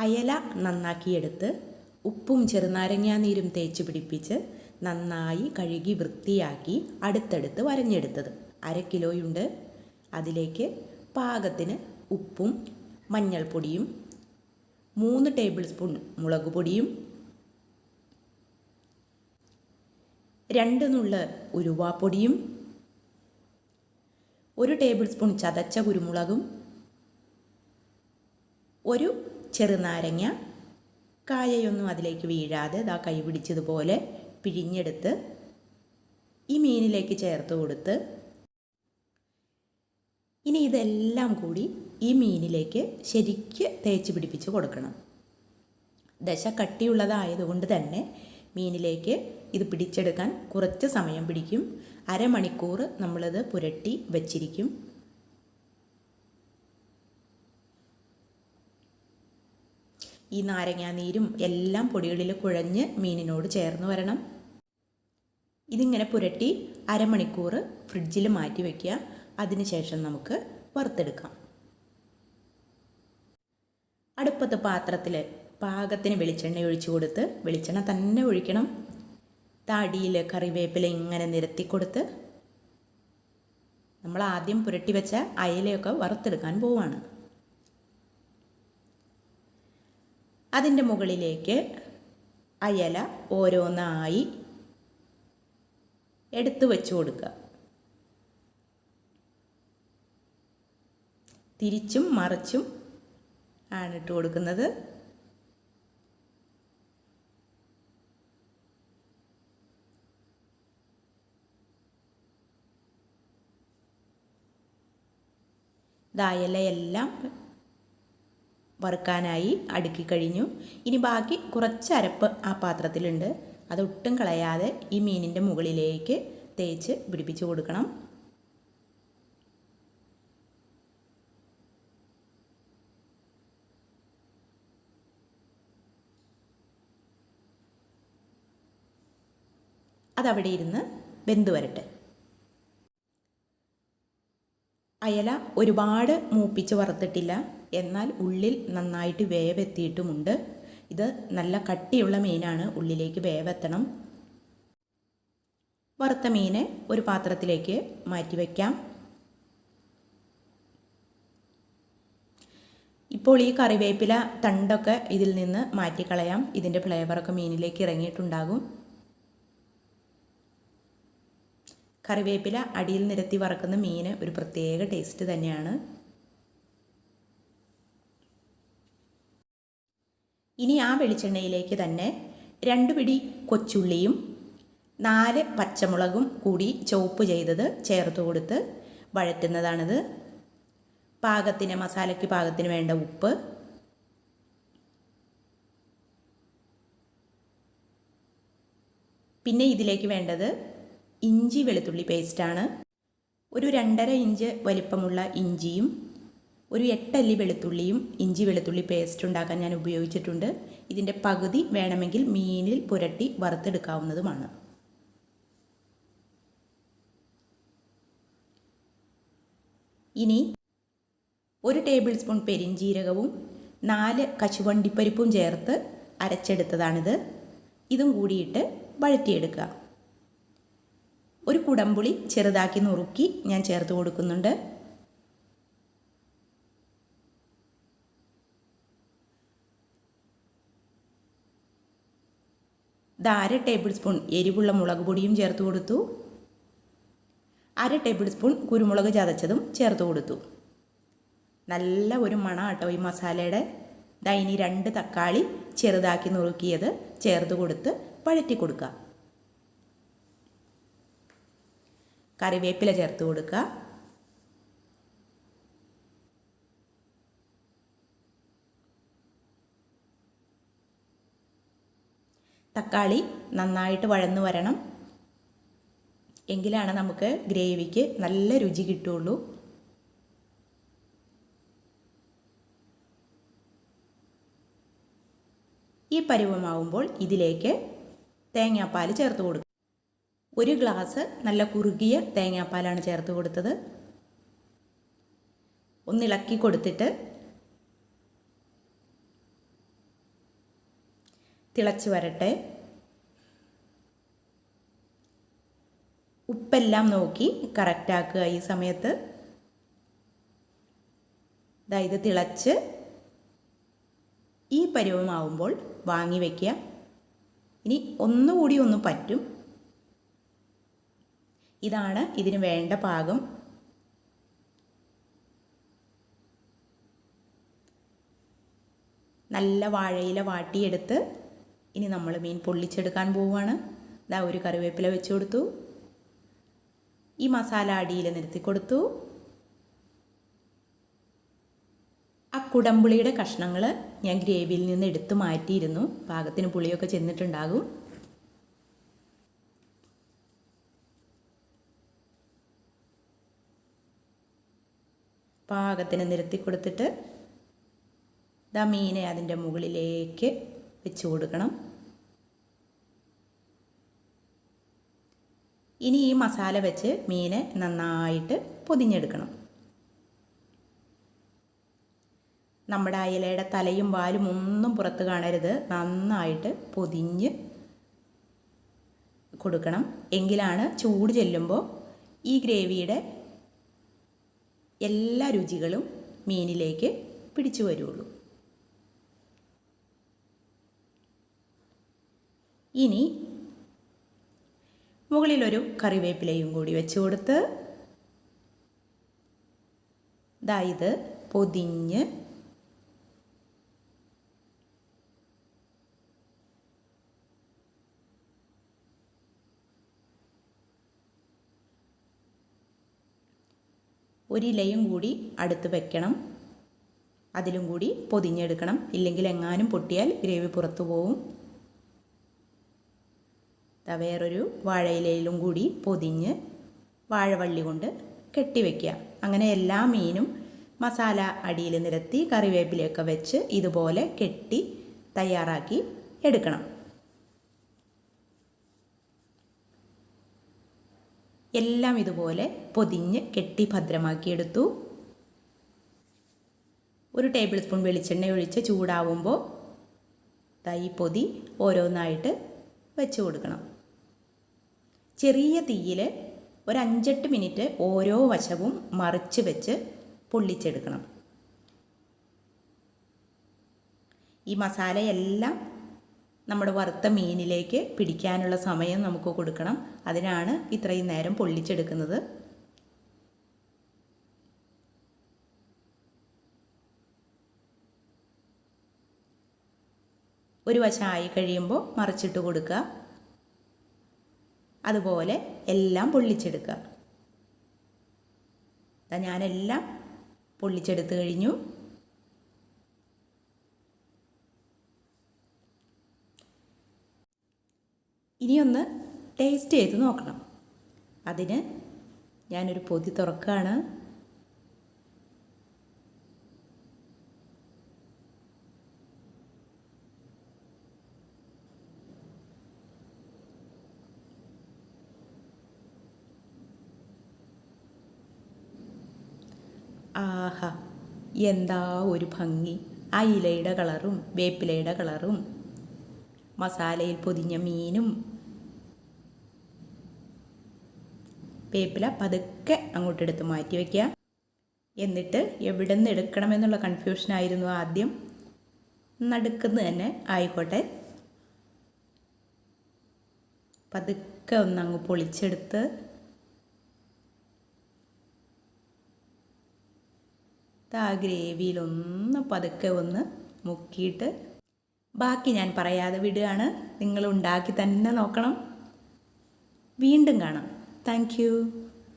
അയല നന്നാക്കിയെടുത്ത് ഉപ്പും ചെറുനാരങ്ങാനീരും തേച്ച് പിടിപ്പിച്ച് നന്നായി കഴുകി വൃത്തിയാക്കി അടുത്തടുത്ത് വരഞ്ഞെടുത്തത് 1/2 കിലോയുണ്ട്. അതിലേക്ക് പാകത്തിന് ഉപ്പും മഞ്ഞൾപ്പൊടിയും 3 ടേബിൾ സ്പൂൺ മുളക് പൊടിയും 2 നുള്ള് ഉലുവാപ്പൊടിയും 1 ടേബിൾ സ്പൂൺ ചതച്ച കുരുമുളകും 1 ചെറുനാരങ്ങ കായയൊന്നും അതിലേക്ക് വീഴാതെ കൈ പിടിച്ചതുപോലെ പിഴിഞ്ഞെടുത്ത് ഈ മീനിലേക്ക് ചേർത്ത് കൊടുത്ത് ഇനി ഇതെല്ലാം കൂടി ഈ മീനിലേക്ക് ശരിക്ക് തേച്ച് പിടിപ്പിച്ച് കൊടുക്കണം. ദശ കട്ടിയുള്ളതായതുകൊണ്ട് തന്നെ മീനിലേക്ക് ഇത് പിടിച്ചെടുക്കാൻ കുറച്ച് സമയം പിടിക്കും. 1/2 മണിക്കൂർ നമ്മളിത് പുരട്ടി വച്ചിരിക്കും. ഈ നാരങ്ങാനീരും എല്ലാം പൊടികളിൽ കുഴഞ്ഞ് മീനിനോട് ചേർന്ന് വരണം. ഇതിങ്ങനെ പുരട്ടി 1/2 മണിക്കൂർ ഫ്രിഡ്ജിൽ മാറ്റി വയ്ക്കുക. അതിനുശേഷം നമുക്ക് വറുത്തെടുക്കാം. അടുപ്പത്ത് പാത്രത്തിൽ പാകത്തിന് വെളിച്ചെണ്ണ ഒഴിച്ചു കൊടുത്ത്, വെളിച്ചെണ്ണ തന്നെ ഒഴിക്കണം. താടിയിൽ കറിവേപ്പില ഇങ്ങനെ നിരത്തി കൊടുത്ത് നമ്മൾ ആദ്യം പുരട്ടി വെച്ച അയലയൊക്കെ വറുത്തെടുക്കാൻ പോവാണ്. അതിൻ്റെ മുകളിലേക്ക് അയല ഓരോന്നായി എടുത്തു വെച്ച് കൊടുക്കുക. തിരിച്ചും മറിച്ചും ആണ് ഇട്ട് കൊടുക്കുന്നത്. ഇലയെല്ലാം വറുക്കാനായി അടുക്കി കഴിഞ്ഞു. ഇനി ബാക്കി കുറച്ച് അരപ്പ് ആ പാത്രത്തിലുണ്ട്. അതൊട്ടും കളയാതെ ഈ മീനിൻ്റെ മുകളിലേക്ക് തേച്ച് പിടിപ്പിച്ച് കൊടുക്കണം. അതവിടെ ഇരുന്ന് വെന്ത് വരട്ടെ. അയല ഒരുപാട് മൂപ്പിച്ച് വറുത്തിട്ടില്ല, എന്നാൽ ഉള്ളിൽ നന്നായിട്ട് വേവെത്തിയിട്ടുമുണ്ട്. ഇത് നല്ല കട്ടിയുള്ള മീനാണ്, ഉള്ളിലേക്ക് വേവെത്തണം. വറുത്ത മീനെ ഒരു പാത്രത്തിലേക്ക് മാറ്റി വയ്ക്കാം. ഇപ്പോൾ ഈ കറിവേപ്പില തണ്ടൊക്കെ ഇതിൽ നിന്ന് മാറ്റിക്കളയാം. ഇതിൻ്റെ ഫ്ലേവറൊക്കെ മീനിലേക്ക് ഇറങ്ങിയിട്ടുണ്ടാകും. കറിവേപ്പില അടിയിൽ നിരത്തി വറക്കുന്ന മീൻ ഒരു പ്രത്യേക ടേസ്റ്റ് തന്നെയാണ്. ഇനി ആ വെളിച്ചെണ്ണയിലേക്ക് തന്നെ 2 പിടി കൊച്ചുള്ളിയും 4 പച്ചമുളകും കൂടി ചോപ്പ് ചെയ്തത് ചേർത്ത് കൊടുത്ത് വഴറ്റുന്നതാണിത്. പാകത്തിന് മസാലയ്ക്ക് പാകത്തിന് വേണ്ട ഉപ്പ്, പിന്നെ ഇതിലേക്ക് വേണ്ടത് ഇഞ്ചി വെളുത്തുള്ളി പേസ്റ്റാണ്. ഒരു 2.5 ഇഞ്ച് വലിപ്പമുള്ള ഇഞ്ചിയും 8 അല്ലി വെളുത്തുള്ളിയും ഇഞ്ചി വെളുത്തുള്ളി പേസ്റ്റ് ഉണ്ടാക്കാൻ ഞാൻ ഉപയോഗിച്ചിട്ടുണ്ട്. ഇതിൻ്റെ പകുതി വേണമെങ്കിൽ മീനിൽ പുരട്ടി വറുത്തെടുക്കാവുന്നതുമാണ്. ഇനി 1 ടേബിൾ സ്പൂൺ പെരിഞ്ജീരകവും 4 കശുവണ്ടിപ്പരിപ്പും ചേർത്ത് അരച്ചെടുത്തതാണിത്. ഇതും കൂടിയിട്ട് വഴറ്റിയെടുക്കുക. ഒരു കുടംപുളി ചെറുതാക്കി നുറുക്കി ഞാൻ ചേർത്ത് കൊടുക്കുന്നുണ്ട്. 1/2 ടേബിൾ സ്പൂൺ എരിവുള്ള മുളക് പൊടിയും ചേർത്ത് കൊടുത്തു. 1/2 ടേബിൾ സ്പൂൺ കുരുമുളക് ചതച്ചതും ചേർത്ത് കൊടുത്തു. നല്ല ഒരു മണം കേട്ടോ ഈ മസാലയുടെ. ഇനി 2 തക്കാളി ചെറുതാക്കി നുറുക്കിയത് ചേർത്ത് കൊടുത്ത് വഴറ്റി കൊടുക്കുക. കറിവേപ്പില ചേർത്ത് കൊടുക്കുക. തക്കാളി നന്നായിട്ട് വഴന്നു വരണം. എങ്കിലാണ് നമുക്ക് ഗ്രേവിക്ക് നല്ല രുചി കിട്ടുള്ളൂ. ഈ പരുവമാവുമ്പോൾ ഇതിലേക്ക് തേങ്ങാപ്പാൽ ചേർത്ത് കൊടുക്കുക. 1 ഗ്ലാസ് നല്ല കുറുകിയ തേങ്ങാപ്പാലാണ് ചേർത്ത് കൊടുത്തത്. ഒന്നിളക്കി കൊടുത്തിട്ട് തിളച്ച് വരട്ടെ. ഉപ്പെല്ലാം നോക്കി കറക്റ്റാക്കുക ഈ സമയത്ത്. ഇത് തിളച്ച് ഈ പരുവമാവുമ്പോൾ വാങ്ങി വയ്ക്കുക. ഇനി ഒന്നുകൂടി ഒന്ന് പറ്റും. ഇതാണ് ഇതിന് വേണ്ട പാകം. നല്ല വാഴയില വാട്ടിയെടുത്ത് ഇനി നമ്മൾ മീൻ പൊള്ളിച്ചെടുക്കാൻ പോവുകയാണ്. ഒരു കറിവേപ്പില വെച്ച് കൊടുത്തു. ഈ മസാല അടിയിൽ നിരത്തി കൊടുത്തു. ആ കുടംപുളിയുടെ കഷ്ണങ്ങൾ ഞാൻ ഗ്രേവിയിൽ നിന്ന് എടുത്ത് മാറ്റിയിരുന്നു. പാകത്തിന് പുളിയൊക്കെ ചെന്നിട്ടുണ്ടാകും. പാകത്തിന് നിരത്തി കൊടുത്തിട്ട് മീനെ അതിൻ്റെ മുകളിലേക്ക് വെച്ച് കൊടുക്കണം. ഇനി ഈ മസാല വെച്ച് മീനെ നന്നായിട്ട് പൊതിഞ്ഞെടുക്കണം. നമ്മുടെ അയലയുടെ തലയും വാലും ഒന്നും പുറത്ത് കാണരുത്. നന്നായിട്ട് പൊതിഞ്ഞ് കൊടുക്കണം. എങ്കിലാണ് ചൂട് ചെല്ലുമ്പോൾ ഈ ഗ്രേവിയുടെ എല്ലാ രുചികളും മീനിലേക്ക് പിടിച്ചു വരുള്ളൂ. ഇനി മുകളിലൊരു കറിവേപ്പിലയും കൂടി വെച്ച് കൊടുത്ത് ഇത് പൊതിഞ്ഞ് ഒരിലയും കൂടി അടുത്ത് വെക്കണം. അതിലും കൂടി പൊതിഞ്ഞെടുക്കണം. ഇല്ലെങ്കിൽ എങ്ങാനും പൊട്ടിയാൽ ഗ്രേവി പുറത്തു പോവും. വേറൊരു വാഴയിലയിലും കൂടി പൊതിഞ്ഞ് വാഴവള്ളി കൊണ്ട് കെട്ടിവെക്കുക. അങ്ങനെ എല്ലാ മീനും മസാല അടിയിൽ നിരത്തി കറിവേപ്പിലയൊക്കെ വെച്ച് ഇതുപോലെ കെട്ടി തയ്യാറാക്കി എടുക്കണം. എല്ലാം ഇതുപോലെ പൊതിഞ്ഞ് കെട്ടി ഭദ്രമാക്കിയെടുത്തു. ഒരു ടേബിൾ സ്പൂൺ വെളിച്ചെണ്ണ ഒഴിച്ച് ചൂടാവുമ്പോൾ ഈ പൊതി ഓരോന്നായിട്ട് വെച്ച് കൊടുക്കണം. ചെറിയ തീയിൽ ഒരു 5-8 മിനിറ്റ് ഓരോ വശവും മറിച്ച് വെച്ച് പൊള്ളിച്ചെടുക്കണം. ഈ മസാലയെല്ലാം നമ്മുടെ വറുത്ത മീനിലേക്ക് പിടിക്കാനുള്ള സമയം നമുക്ക് കൊടുക്കണം. അതിനാണ് ഇത്രയും നേരം പൊള്ളിച്ചെടുക്കുന്നത്. ഒരു വശം ആയി കഴിയുമ്പോൾ മറിച്ചിട്ട് കൊടുക്കുക. അതുപോലെ എല്ലാം പൊള്ളിച്ചെടുക്കുക. ഞാനെല്ലാം പൊള്ളിച്ചെടുത്ത് കഴിഞ്ഞു. ഇനിയൊന്ന് ടേസ്റ്റ് ചെയ്ത് നോക്കണം. അതിന് ഞാനൊരു പൊതി തുറക്കുകയാണ്. ആഹാ, എന്താ ഒരു ഭംഗി! ആ ഇലയുടെ കളറും വേപ്പിലയുടെ കളറും മസാലയിൽ പൊതിഞ്ഞ മീനും. വേപ്പില പതുക്കെ അങ്ങോട്ടെടുത്ത് മാറ്റി വയ്ക്കുക. എന്നിട്ട് എവിടെ നിന്ന് എടുക്കണമെന്നുള്ള കൺഫ്യൂഷനായിരുന്നു ആദ്യം. നടുക്കുന്ന് തന്നെ ആയിക്കോട്ടെ. പതുക്കെ ഒന്നങ്ങ് പൊളിച്ചെടുത്ത് ആ ഗ്രേവിയിലൊന്ന് പതുക്കെ ഒന്ന് മുക്കിയിട്ട് ബാക്കി ഞാൻ പറയാതെ വിടുകയാണ്. നിങ്ങൾ ഉണ്ടാക്കി തന്നെ നോക്കണം. വീണ്ടും കാണാം. Thank you.